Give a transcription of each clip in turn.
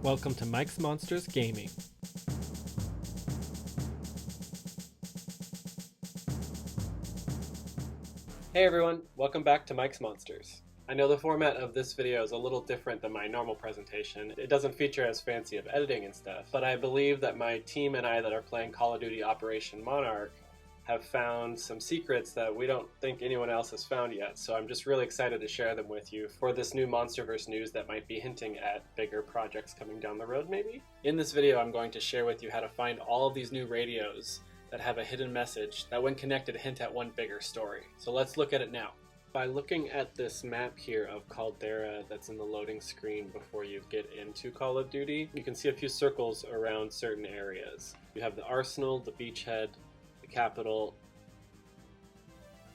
Welcome to Mike's Monsters Gaming. Hey everyone, welcome back to Mike's Monsters. I know the format of this video is a little different than my normal presentation. It doesn't feature as fancy of editing and stuff, but I believe that my team and I that are playing Call of Duty Operation Monarch have found some secrets that we don't think anyone else has found yet, so I'm just really excited to share them with you for this new Monsterverse news that might be hinting at bigger projects coming down the road, maybe? In this video, I'm going to share with you how to find all of these new radios that have a hidden message that when connected hint at one bigger story. So let's look at it now. By looking at this map here of Caldera that's in the loading screen before you get into Call of Duty, you can see a few circles around certain areas. You have the Arsenal, the Beachhead, Capital,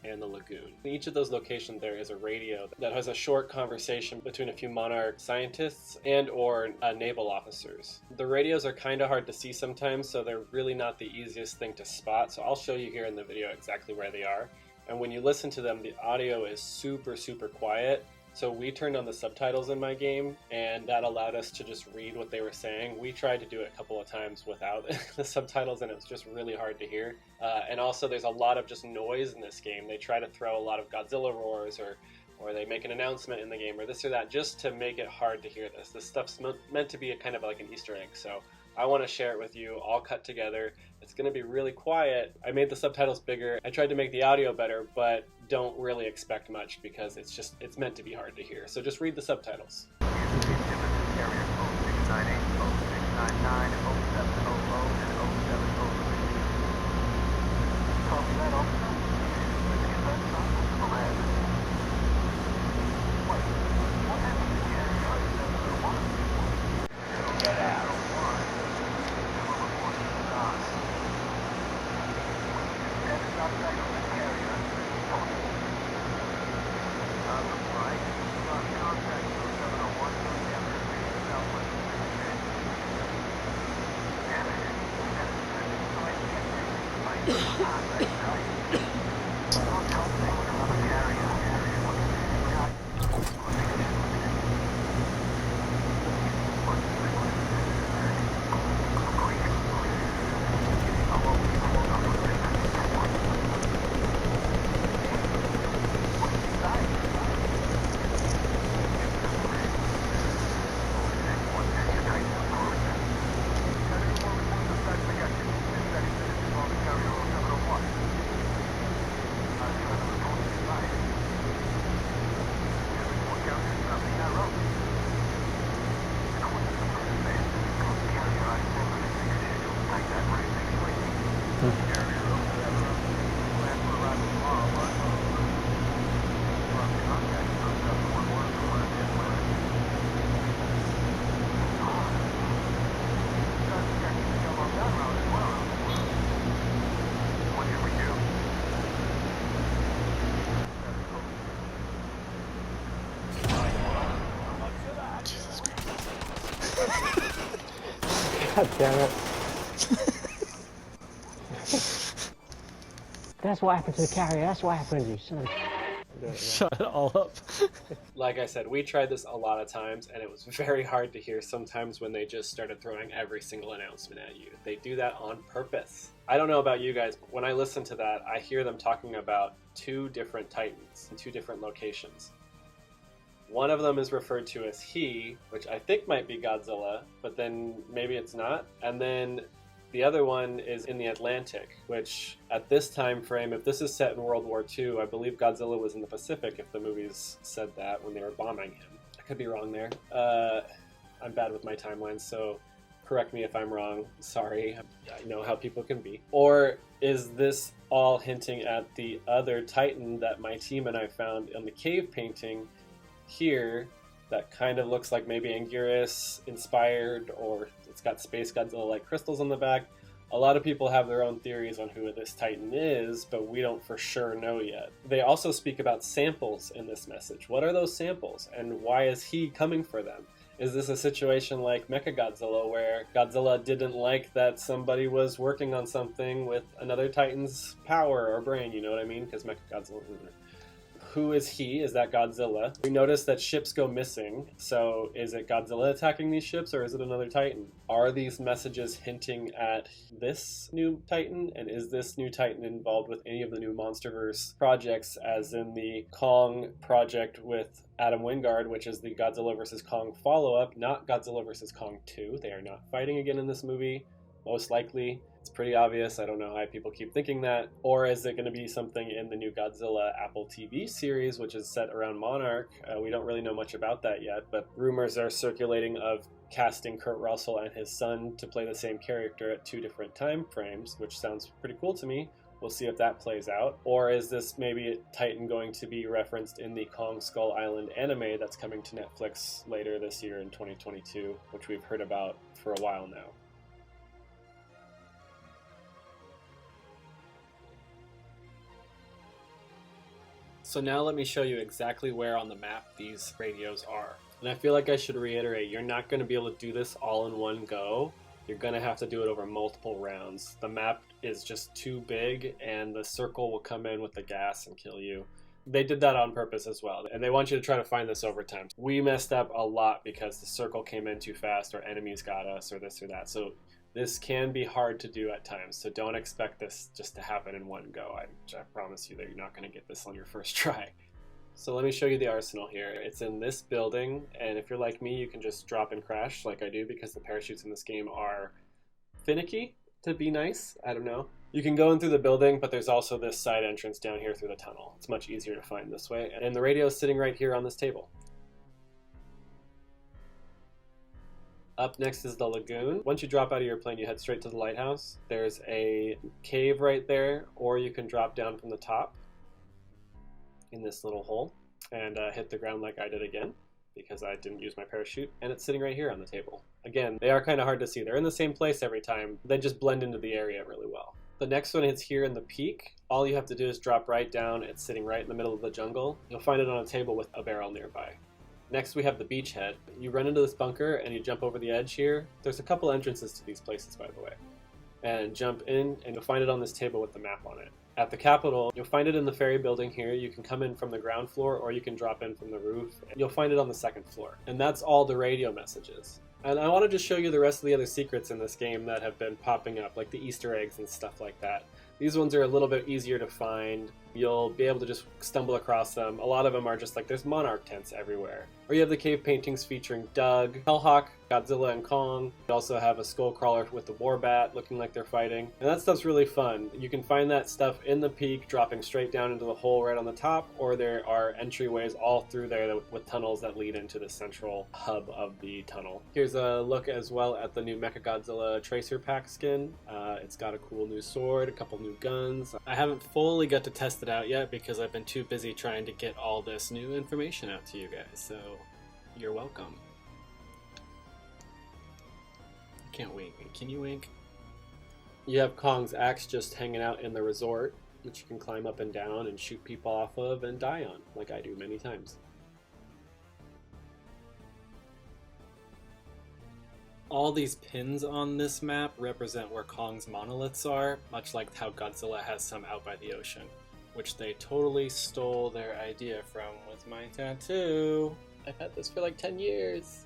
and the Lagoon. In each of those locations there is a radio that has a short conversation between a few Monarch scientists and or naval officers. The radios are kind of hard to see sometimes, so they're really not the easiest thing to spot, so I'll show you here in the video exactly where they are. And when you listen to them, the audio is super quiet. So we turned on the subtitles in my game, and that allowed us to just read what they were saying. We tried to do it a couple of times without the subtitles, and it was just really hard to hear. And also, there's a lot of just noise in this game. They try to throw a lot of Godzilla roars, or they make an announcement in the game, or this or that, just to make it hard to hear this. This stuff's meant to be a kind of like an Easter egg, so I want to share it with you, all cut together. It's going to be really quiet. I made the subtitles bigger. I tried to make the audio better, but don't really expect much because it's meant to be hard to hear. So just read the subtitles. God damn it. That's what happened to the carrier. That's what happened, you son of a... Shut it all up. Like I said, we tried this a lot of times, and it was very hard to hear sometimes when they just started throwing every single announcement at you. They do that on purpose. I don't know about you guys, but when I listen to that, I hear them talking about two different Titans in two different locations. One of them is referred to as he, which I think might be Godzilla, but then maybe it's not. And then the other one is in the Atlantic, which at this time frame, if this is set in World War II, I believe Godzilla was in the Pacific if the movies said that when they were bombing him. I could be wrong there. I'm bad with my timelines, so correct me if I'm wrong. Sorry, I know how people can be. Or is this all hinting at the other Titan that my team and I found in the cave painting here that kind of looks like maybe Anguirus inspired, or it's got Space Godzilla like crystals on the back? A lot of people have their own theories on who this Titan is, but we don't for sure know yet. They also speak about samples in this message. What are those samples, and why is he coming for them? Is this a situation like Mechagodzilla, where Godzilla didn't like that somebody was working on something with another Titan's power or brain, you know what I mean? Because Mechagodzilla... who is he? Is that Godzilla? We notice that ships go missing. So is it Godzilla attacking these ships, or is it another Titan? Are these messages hinting at this new Titan? And is this new Titan involved with any of the new Monsterverse projects, as in the Kong project with Adam Wingard, which is the Godzilla vs. Kong follow-up, not Godzilla vs. Kong 2. They are not fighting again in this movie, most likely. It's pretty obvious. I don't know why people keep thinking that. Or is it going to be something in the new Godzilla Apple TV series, which is set around Monarch? We don't really know much about that yet, but rumors are circulating of casting Kurt Russell and his son to play the same character at 2 different time frames, which sounds pretty cool to me. We'll see if that plays out. Or is this maybe Titan going to be referenced in the Kong Skull Island anime that's coming to Netflix later this year in 2022, which we've heard about for a while now? So now let me show you exactly where on the map these radios are. And I feel like I should reiterate, you're not going to be able to do this all in one go. You're going to have to do it over multiple rounds. The map is just too big, and the circle will come in with the gas and kill you. They did that on purpose as well, and they want you to try to find this over time. We messed up a lot because the circle came in too fast, or enemies got us, or this or that. So this can be hard to do at times, so don't expect this just to happen in one go. I promise you that you're not going to get this on your first try. So let me show you the arsenal here. It's in this building, and if you're like me, you can just drop and crash like I do, because the parachutes in this game are finicky, to be nice. I don't know. You can go in through the building, but there's also this side entrance down here through the tunnel. It's much easier to find this way, and the radio is sitting right here on this table. Up next is the Lagoon. Once you drop out of your plane, you head straight to the lighthouse. There's a cave right there, or you can drop down from the top in this little hole and hit the ground like I did again, because I didn't use my parachute, and it's sitting right here on the table. Again, they are kind of hard to see. They're in the same place every time. They just blend into the area really well. The next one is here in the peak. All you have to do is drop right down. It's sitting right in the middle of the jungle. You'll find it on a table with a barrel nearby. Next we have the beachhead. You run into this bunker and you jump over the edge here. There's a couple entrances to these places, by the way. And jump in, and you'll find it on this table with the map on it. At the Capitol, you'll find it in the ferry building here. You can come in from the ground floor, or you can drop in from the roof. You'll find it on the second floor. And that's all the radio messages. And I want to just show you the rest of the other secrets in this game that have been popping up, like the Easter eggs and stuff like that. These ones are a little bit easier to find. You'll be able to just stumble across them. A lot of them are just like, there's Monarch tents everywhere. Or you have the cave paintings featuring Doug, Hellhawk, Godzilla, and Kong. You also have a skull crawler with the war bat looking like they're fighting. And that stuff's really fun. You can find that stuff in the peak, dropping straight down into the hole right on the top, or there are entryways all through there with tunnels that lead into the central hub of the tunnel. Here's a look as well at the new Mechagodzilla Tracer Pack skin. It's got a cool new sword, a couple new guns. I haven't fully got to test it out yet because I've been too busy trying to get all this new information out to you guys, so you're welcome. I can't wink. Can you wink? You have Kong's axe just hanging out in the resort, which you can climb up and down and shoot people off of and die on, like I do many times. All these pins on this map represent where Kong's monoliths are, much like how Godzilla has some out by the ocean, which they totally stole their idea from with my tattoo. I've had this for like 10 years.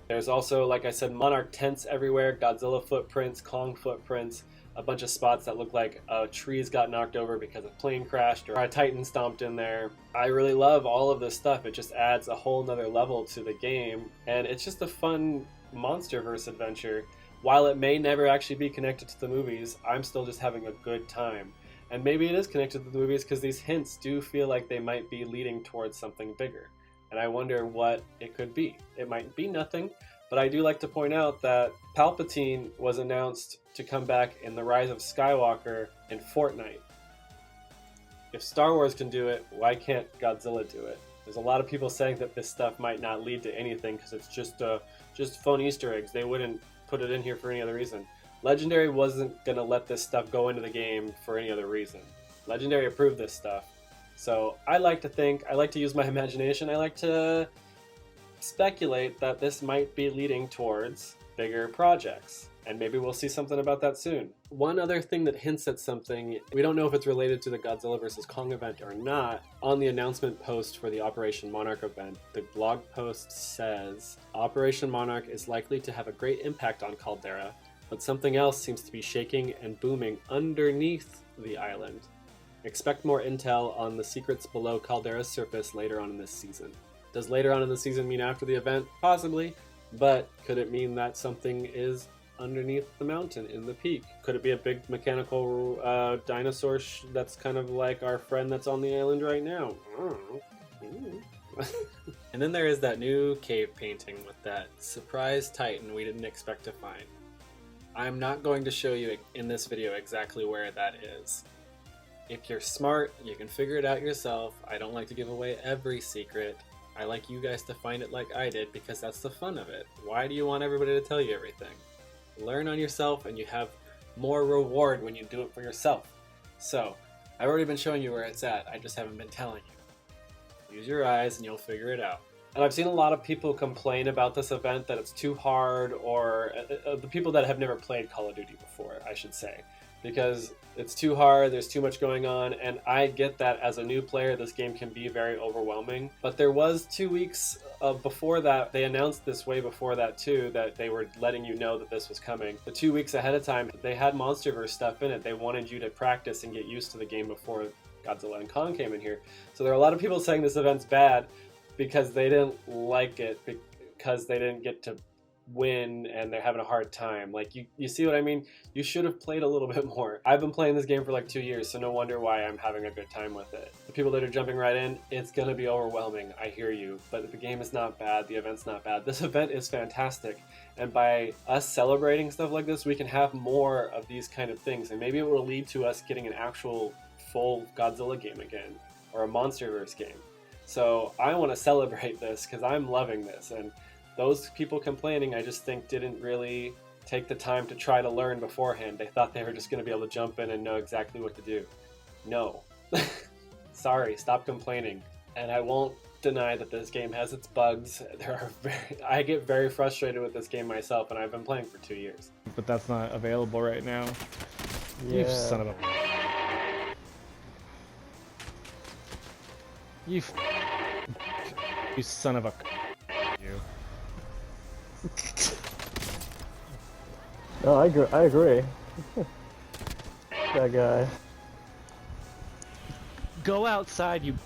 There's also, like I said, Monarch tents everywhere, Godzilla footprints, Kong footprints, a bunch of spots that look like trees got knocked over because a plane crashed or a Titan stomped in there. I really love all of this stuff. It just adds a whole nother level to the game, and it's just a fun Monsterverse adventure. While it may never actually be connected to the movies, I'm still just having a good time. And maybe it is connected to the movies because these hints do feel like they might be leading towards something bigger. And I wonder what it could be. It might be nothing, but I do like to point out that Palpatine was announced to come back in The Rise of Skywalker in Fortnite. If Star Wars can do it, why can't Godzilla do it? There's a lot of people saying that this stuff might not lead to anything because it's just fun Easter eggs. They wouldn't put it in here for any other reason. Legendary wasn't going to let this stuff go into the game for any other reason. Legendary approved this stuff. So I like to use my imagination. I like to speculate that this might be leading towards bigger projects. and maybe we'll see something about that soon. One other thing that hints at something, we don't know if it's related to the Godzilla vs. Kong event or not. On the announcement post for the Operation Monarch event, the blog post says, Operation Monarch is likely to have a great impact on Caldera, but something else seems to be shaking and booming underneath the island. Expect more intel on the secrets below Caldera's surface later on in this season. Does later on in the season mean after the event? Possibly, but could it mean that something is underneath the mountain in the peak? Could it be a big mechanical dinosaur that's kind of like our friend that's on the island right now? And then there is that new cave painting with that surprise titan we didn't expect to find. I'm not going to show you in this video exactly where that is. If you're smart, you can figure it out yourself. I don't like to give away every secret. I like you guys to find it like I did because that's the fun of it. Why do you want everybody to tell you everything? Learn on yourself and you have more reward when you do it for yourself. So, I've already been showing you where it's at, I just haven't been telling you. Use your eyes and you'll figure it out. And I've seen a lot of people complain about this event that it's too hard, or the people that have never played Call of Duty before, I should say. Because it's too hard, there's too much going on, and I get that as a new player this game can be very overwhelming. But there was 2 weeks before that, they announced this way before that too, that they were letting you know that this was coming. The 2 weeks ahead of time, they had Monsterverse stuff in it. They wanted you to practice and get used to the game before Godzilla and Kong came in here. So there are a lot of people saying this event's bad because they didn't like it, because they didn't get to win and they're having a hard time. Like, you see what I mean? You should have played a little bit more. I've been playing this game for like 2 years, so no wonder why I'm having a good time with it. The people that are jumping right in, it's gonna be overwhelming, I hear you, but the game is not bad, the event's not bad. This event is fantastic, and by us celebrating stuff like this, we can have more of these kind of things, and maybe it will lead to us getting an actual full Godzilla game again, or a Monsterverse game. So I want to celebrate this because I'm loving this, and those people complaining, I just think, didn't really take the time to try to learn beforehand. They thought they were just going to be able to jump in and know exactly what to do. No. Sorry, stop complaining. And I won't deny that this game has its bugs. I get very frustrated with this game myself, and I've been playing for 2 years. But that's not available right now. Yeah. You son of a... You son of a... You. No, I agree. That guy. Go outside, you...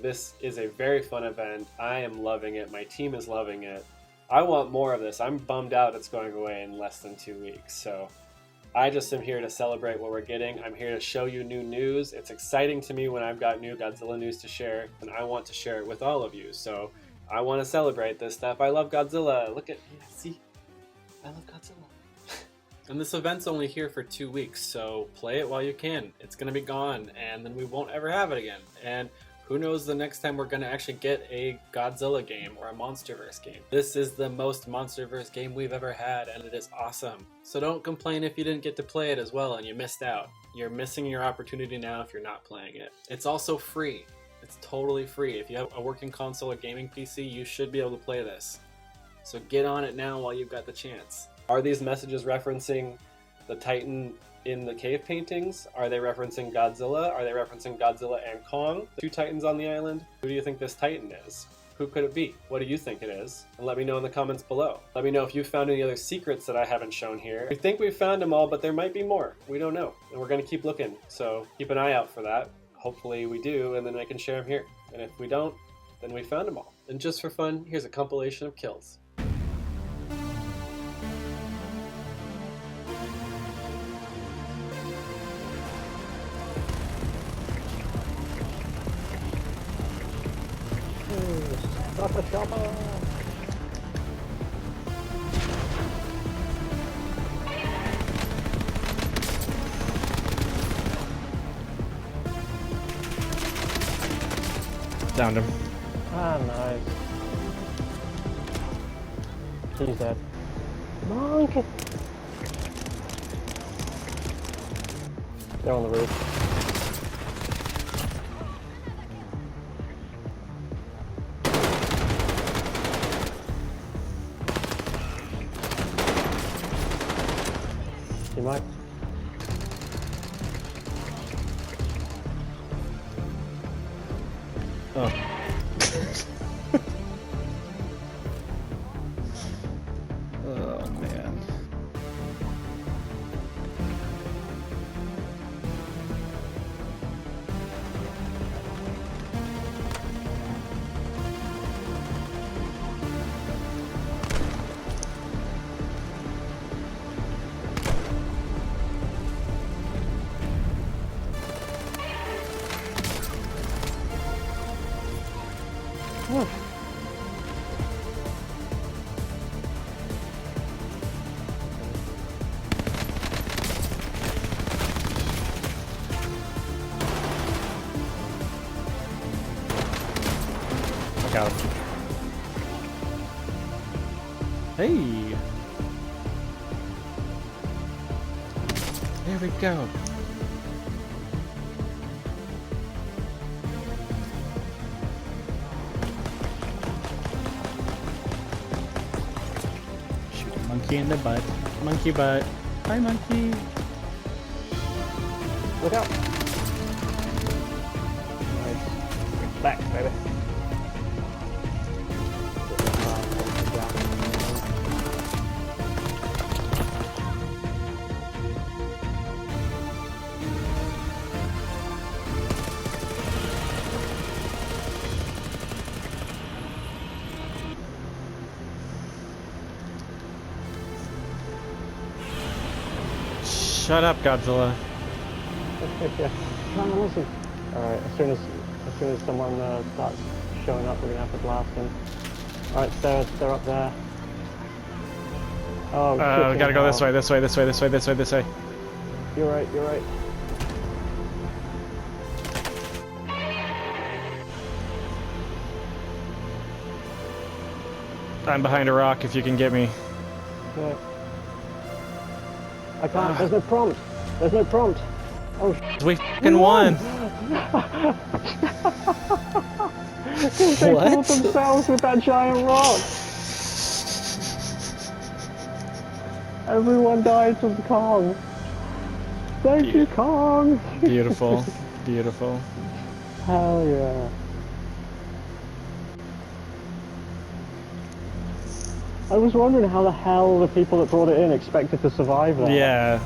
This is a very fun event. I am loving it. My team is loving it. I want more of this. I'm bummed out it's going away in less than 2 weeks. So I just am here to celebrate what we're getting. I'm here to show you new news. It's exciting to me when I've got new Godzilla news to share, and I want to share it with all of you. So I want to celebrate this stuff. I love Godzilla. Look at, see, I love Godzilla. And this event's only here for 2 weeks, so play it while you can. It's going to be gone, and then we won't ever have it again. And who knows the next time we're going to actually get a Godzilla game or a Monsterverse game. This is the most Monsterverse game we've ever had, and it is awesome. So don't complain if you didn't get to play it as well and you missed out. You're missing your opportunity now if you're not playing it. It's also free. It's totally free. If you have a working console or gaming PC, you should be able to play this. So get on it now while you've got the chance. Are these messages referencing the Titan in the cave paintings? Are they referencing Godzilla? Are they referencing Godzilla and Kong, the two Titans on the island? Who do you think this Titan is? Who could it be? What do you think it is? And let me know in the comments below. Let me know if you found any other secrets that I haven't shown here. We think we've found them all, but there might be more. We don't know. And we're going to keep looking. So keep an eye out for that. Hopefully we do, and then I can share them here. And if we don't, then we found them all. And just for fun, here's a compilation of kills. Stop the chopper! Downed him. Ah, nice. He's dead. Monkey! They're on the roof. you, Mike. Oh. Oh man. Got him. Hey! There we go. Shoot a monkey in the butt. Monkey butt. Hi, monkey. Look out! Nice. Back, baby. Shut up, Godzilla. Yeah. Come on, listen. Alright, as soon as someone starts showing up, we're gonna have to blast them. Alright, they're up there. Oh, We gotta go this way, this way, this way, this way, this way, this way. You're right, you're right. I'm behind a rock if you can get me. Yeah. I can't, there's no prompt. There's no prompt. Oh, We fucking won! They What? killed themselves with that giant rock. Everyone died from Kong. Thank you, Kong. Beautiful. Beautiful. Hell yeah. I was wondering how the hell the people that brought it in expected to survive that. Yeah.